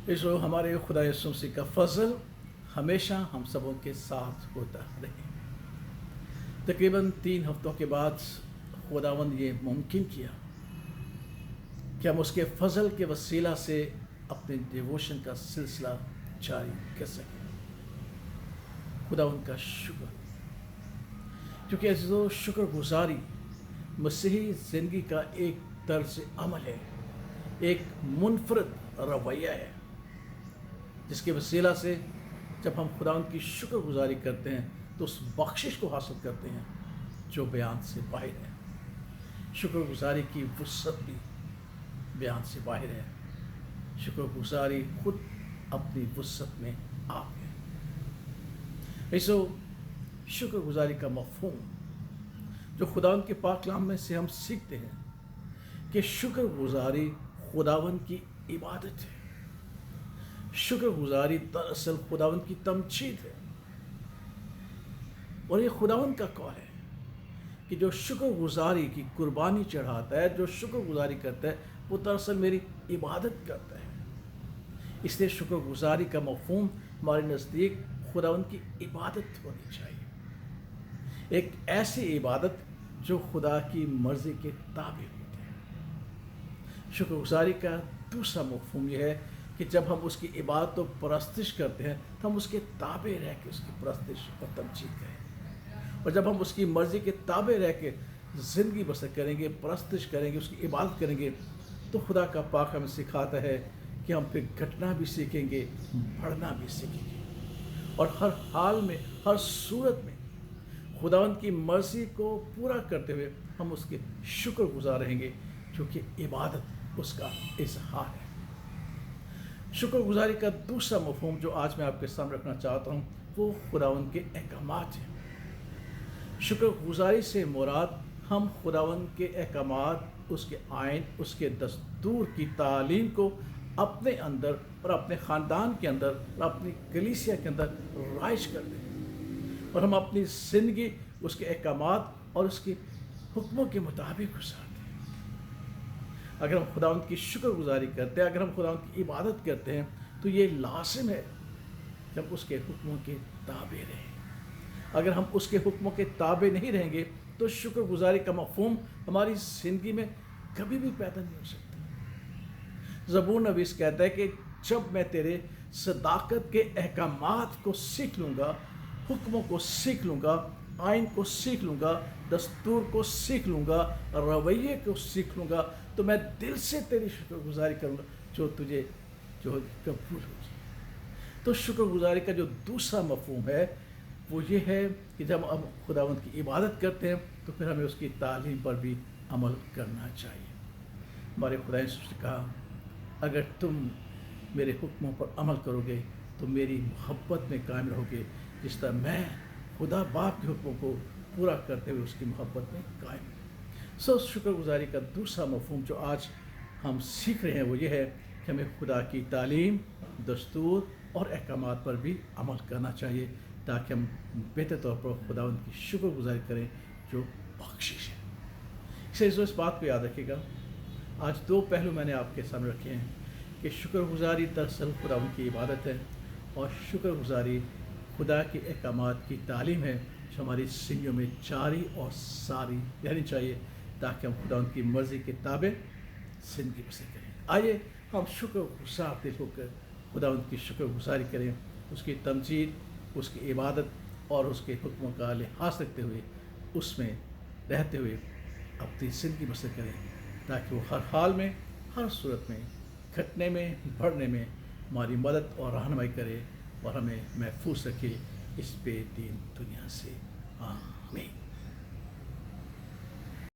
इसो हमारे खुदा यीशु मसीह का फजल हमेशा हम सबों के साथ होता रहे। तकरीबन 3 हफ्तों के बाद खुदावंद ये मुमकिन किया कि हम उसके फजल के वसीला से अपने डिवोशन का सिलसिला जारी कर सकें। खुदावंद का शुक्र, क्योंकि अज़ीज़ों शुक्रगुजारी मसीही ज़िंदगी का एक तर्ज अमल है, एक मुनफरद रवैया है, जिसके वसीला से जब हम खुदावंद की शुक्रगुजारी करते हैं तो उस बख्शिश को हासिल करते हैं जो बयान से बाहर है। शुक्रगुजारी की वुसअत भी बयान से बाहर है। शुक्रगुजारी खुद अपनी वुसअत में आप है। ऐसो शुक्रगुजारी का मफ़हूम जो खुदावंद के पाक कलाम में से हम सीखते हैं कि शुक्रगुजारी खुदावंद की इबादत है। शुक्रगुजारी दरअसल खुदावंद की तमजीद है। और ये खुदावंद का कौल है कि जो शुक्रगुजारी की कुर्बानी चढ़ाता है, जो शुक्रगुजारी करता है, वो दरअसल मेरी इबादत करता है। इसलिए शुक्रगुजारी का मफ़हूम हमारे नज़दीक खुदावंद की इबादत होनी चाहिए, एक ऐसी इबादत जो खुदा की मर्ज़ी के ताबे होती है। शुक्रगुजारी का दूसरा मफ़हूम यह है कि जब हम उसकी इबादत और परस्तिश करते हैं तो हम उसके ताबे रह के उसकी परस्तिश और तमजीद करें। और जब हम उसकी मर्ज़ी के ताबे रह के ज़िंदगी बसर करेंगे, परस्तिश करेंगे, उसकी इबादत करेंगे, तो खुदा का पाक हमें सिखाता है कि हम फिर घटना भी सीखेंगे, पढ़ना भी सीखेंगे, और हर हाल में, हर सूरत में खुदावंद की मर्ज़ी को पूरा करते हुए हम उसके शुक्रगुजार रहेंगे, क्योंकि इबादत उसका इजहार है। शुक्रगुजारी का दूसरा मफ़हूम जो आज मैं आपके सामने रखना चाहता हूँ वो खुदावंद के अहकामात हैं। शुक्रगुजारी से मुराद हम खुदावंद के अहकामात, उसके आइन, उसके दस्तूर की तालीम को अपने अंदर और अपने ख़ानदान के अंदर और अपनी कलीसिया के अंदर राइज कर दें, और हम अपनी ज़िंदगी उसके अहकामात और उसके हुक्मों के मुताबिक गुजारते हैं। अगर हम खुदावंद की शुक्रगुजारी करते हैं, अगर हम खुदावंद की इबादत करते हैं, तो ये लाजिम है जब उसके हुक्मों के ताबे रहें। अगर हम उसके हुक्मों के ताबे नहीं रहेंगे तो शुक्रगुजारी का मफ़हूम हमारी ज़िंदगी में कभी भी पैदा नहीं हो सकता। ज़बूर नवीस कहता है कि जब मैं तेरे सदाकत के अहकामात को सीख लूँगा, हुक्मों को सीख लूँगा, आइन को सीख लूँगा, दस्तूर को सीख लूँगा, रवैये को सीख लूँगा, तो मैं दिल से तेरी शुक्रगुजारी करूँगा जो तुझे जो कबूल होगी। तो शुक्रगुजारी का जो दूसरा मफ़हूम है वो ये है कि जब हम खुदावंद की इबादत करते हैं तो फिर हमें उसकी तालीम पर भी अमल करना चाहिए। हमारे खुदा ने कहा, अगर तुम मेरे हुक्मों पर अमल करोगे तो मेरी मोहब्बत में कायम रहोगे, जिस तरह मैं खुदा बाप के हुक्मों को पूरा करते हुए उसकी मोहब्बत में कायम। शुक्रगुजारी का दूसरा मफ़हूम जो आज हम सीख रहे हैं वो ये है कि हमें खुदा की तालीम, दस्तूर और अहकामात पर भी अमल करना चाहिए, ताकि हम बेहतर तौर पर खुदावंद की शुक्रगुजारी करें जो बख्शिश है। इस बात को याद रखिएगा, आज 2 पहलू मैंने आपके सामने रखे हैं कि शुक्रगुजारी दरअसल खुदावंद की इबादत है, और शुक्रगुजारी खुदा के अहकामात की तालीम है जो हमारी ज़िंदगियों में जारी और सारी रहनी चाहिए, ताकि हम खुदावंद की मर्ज़ी के ताबे ज़िंदगी बसर करें। आइए हम शुक्रगुजार दिल होकर खुदावंद की शुक्रगुजारी करें, उसकी तमजीद, उसकी इबादत और उसके हुक्मों का लिहाज रखते हुए, उसमें रहते हुए अपनी ज़िंदगी बसर करें, ताकि वो हर हाल में, हर सूरत में, घटने में, बढ़ने में हमारी मदद और रहनुमाई करे और हमें महफूज रखे इस बेदीन दुनिया से। आमीन।